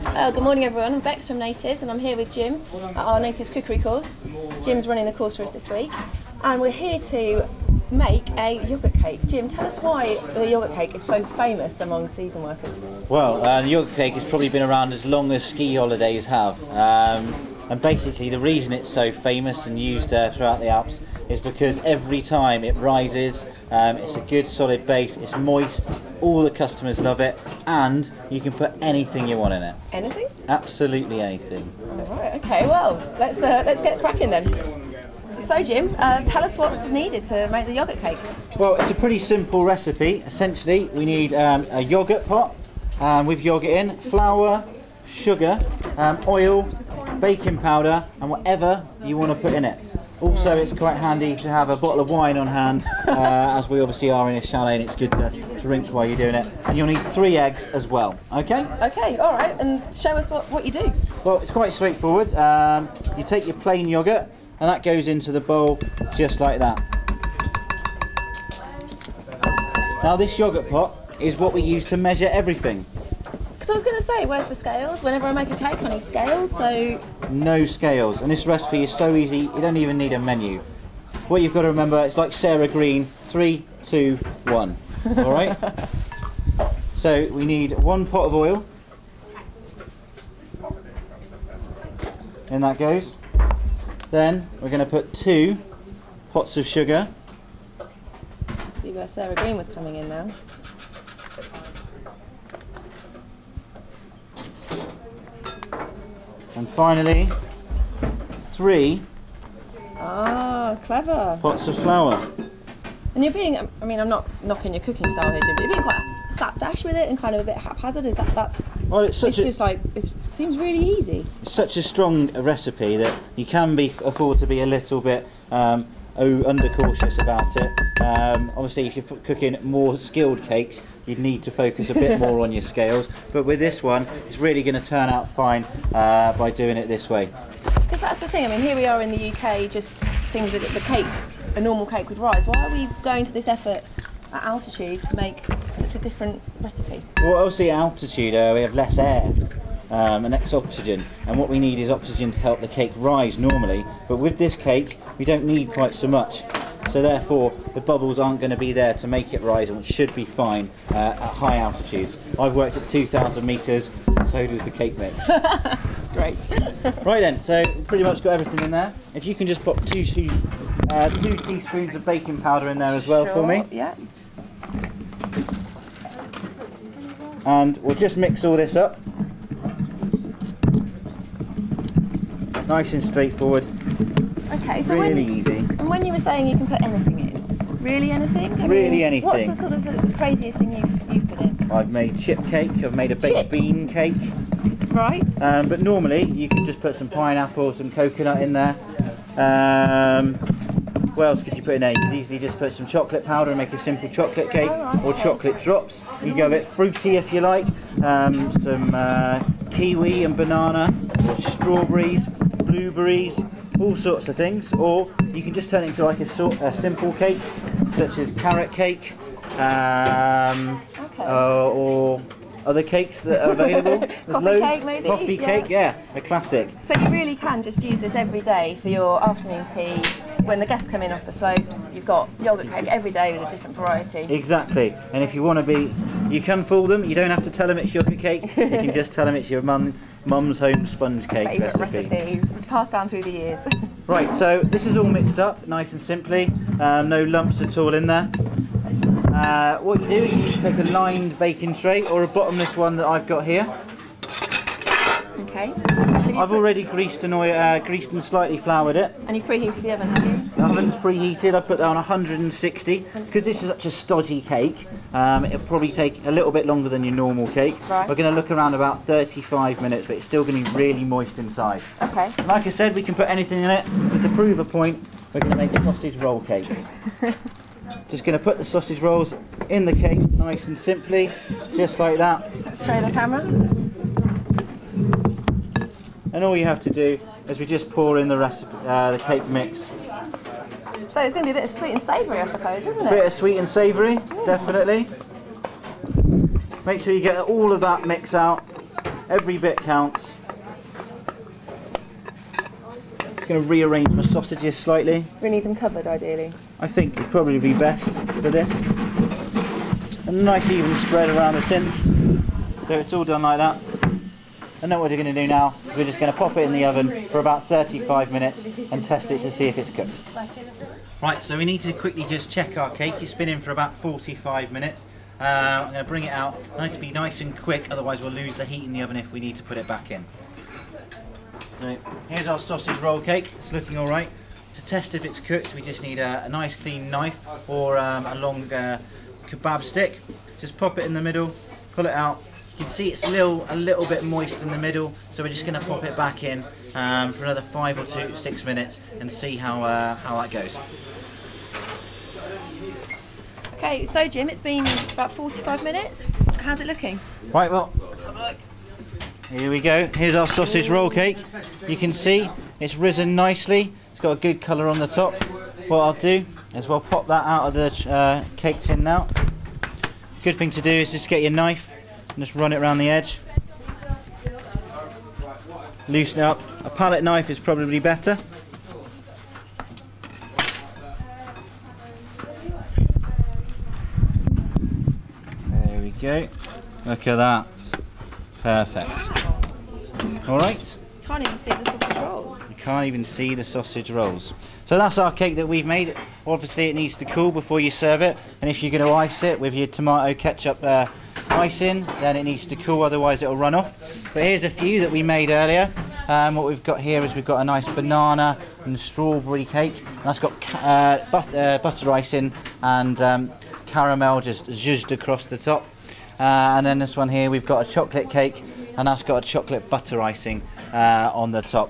Good morning everyone, I'm Bex from Natives and I'm here with Jim at our Natives Cookery course. Jim's running the course for us this week and we're here to make a yoghurt cake. Jim, tell us why the yoghurt cake is so famous among season workers. Well, the yoghurt cake has probably been around as long as ski holidays have. And basically the reason it's so famous and used throughout the Alps is because every time it rises, it's a good solid base, it's moist, all the customers love it, and you can put anything you want in it. Anything? Absolutely anything. Alright, okay, well, let's get cracking then. So Jim, tell us what's needed to make the yoghurt cake. Well, it's a pretty simple recipe. Essentially, we need a yoghurt pot with yoghurt in, flour, sugar, oil, baking powder, and whatever you want to put in it. Also, it's quite handy to have a bottle of wine on hand, as we obviously are in a chalet, and it's good to drink while you're doing it. And you'll need 3 eggs as well, okay? Okay, alright, and show us what you do. Well, it's quite straightforward. You take your plain yoghurt, and that goes into the bowl just like that. Now, this yoghurt pot is what we use to measure everything. Because I was going to say, where's the scales? Whenever I make a cake, I need scales, so... No scales, and this recipe is so easy, you don't even need a menu. What you've got to remember, it's like Sarah Green, 3, 2, 1. Alright? So we need 1 pot of oil. In that goes. Then we're going to put 2 pots of sugar. Let's see where Sarah Green was coming in now. And finally, 3 clever. pots of flour. And you're being, I mean, I'm not knocking your cooking style here, Jim, but you're being quite slapdash with it and kind of a bit haphazard. Is that's? Well, it's just like, it seems really easy. It's such a strong recipe that you can afford to be a little bit under-cautious about it. Obviously, if you're cooking more skilled cakes, you'd need to focus a bit more on your scales. But with this one, it's really going to turn out fine by doing it this way. Because that's the thing. I mean, here we are in the UK, just things that the cakes, a normal cake would rise. Why are we going to this effort at altitude to make such a different recipe? Well, obviously at altitude we have less air and less oxygen, and what we need is oxygen to help the cake rise normally, but with this cake we don't need quite so much, so therefore the bubbles aren't going to be there to make it rise, and it should be fine at high altitudes. I've worked at 2,000 metres, so does the cake mix. Great. Right then, so pretty much got everything in there. If you can just pop 2 teaspoons of baking powder in there as well. Sure, for me. Yeah. And we'll just mix all this up. Nice and straightforward. Okay, so really easy. And when you were saying you can put anything in, really anything? Really anything. What's the sort of the craziest thing you've put in? I've made chip cake, I've made a baked bean cake. Right. But normally you can just put some pineapple, some coconut in there. What else could you put in there? You could easily just put some chocolate powder and make a simple chocolate cake, or chocolate drops. You can go a bit fruity if you like. Some kiwi and banana, or strawberries, blueberries, all sorts of things. Or you can just turn it into like a simple cake, such as carrot cake, or other cakes that are available. There's Coffee loads. cake maybe? Coffee cake, yeah, a classic. So you really can just use this every day for your afternoon tea. When the guests come in off the slopes, you've got yoghurt cake every day with a different variety. Exactly, and if you want to be, you can fool them. You don't have to tell them it's yoghurt cake. You can just tell them it's your mum's home sponge cake recipe passed down through the years. Right, so this is all mixed up nice and simply. No lumps at all in there. What you do is you take a lined baking tray, or a bottomless one that I've got here. Okay. I've already greased and slightly floured it. And you preheated the oven, have you? The oven's preheated. I put that on 160 because this is such a stodgy cake. It'll probably take a little bit longer than your normal cake. Right. We're going to look around about 35 minutes, but it's still going to be really moist inside. Okay. Like I said, we can put anything in it. So to prove a point, we're going to make a sausage roll cake. Just going to put the sausage rolls in the cake, nice and simply, just like that. Let's show the camera. And all you have to do is we just pour in the recipe, the cake mix. So it's going to be a bit of sweet and savoury, I suppose, isn't it? A bit of sweet and savoury, definitely. Make sure you get all of that mix out. Every bit counts. I'm going to rearrange my sausages slightly. We need them covered, ideally. I think it'd probably be best for this. A nice even spread around the tin. So it's all done like that. And then what we're going to do now is we're just going to pop it in the oven for about 35 minutes and test it to see if it's cooked. Right, so we need to quickly just check our cake. It's been in for about 45 minutes. I'm going to bring it out. I need to be nice and quick, otherwise we'll lose the heat in the oven if we need to put it back in. So here's our sausage roll cake. It's looking all right. To test if it's cooked, we just need a nice clean knife or a long kebab stick. Just pop it in the middle, pull it out. You can see it's a little bit moist in the middle, so we're just going to pop it back in for another 5 or 6 minutes and see how that goes. Okay, so Jim, it's been about 45 minutes. How's it looking? Right, well, let's have a look. Here we go. Here's our sausage roll cake. You can see it's risen nicely. It's got a good colour on the top. What I'll do is we'll pop that out of the cake tin now. Good thing to do is just get your knife and just run it around the edge. Loosen it up. A palette knife is probably better. There we go. Look at that. Perfect. Alright. Can't even see the sausage rolls. You can't even see the sausage rolls. So that's our cake that we've made. Obviously it needs to cool before you serve it, and if you're going to ice it with your tomato ketchup icing, then it needs to cool, otherwise it'll run off. But here's a few that we made earlier. What we've got here is we've got a nice banana and strawberry cake, and that's got butter icing and caramel just zhuzhed across the top. And then this one here, we've got a chocolate cake, and that's got a chocolate butter icing on the top.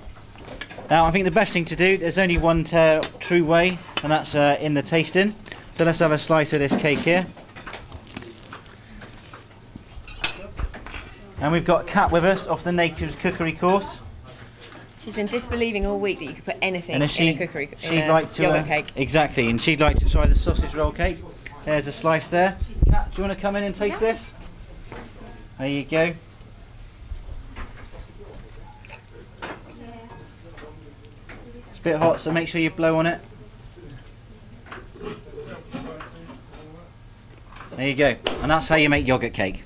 Now I think the best thing to do, there's only one true way, and that's in the tasting. So let's have a slice of this cake here. And we've got Kat with us off the Nature's Cookery course. She's been disbelieving all week that you could put anything And in a cookery yogurt cake. Exactly, and she'd like to try the sausage roll cake. There's a slice there. Kat, do you want to come in and taste this? There you go. It's a bit hot, so make sure you blow on it. There you go. And that's how you make yogurt cake.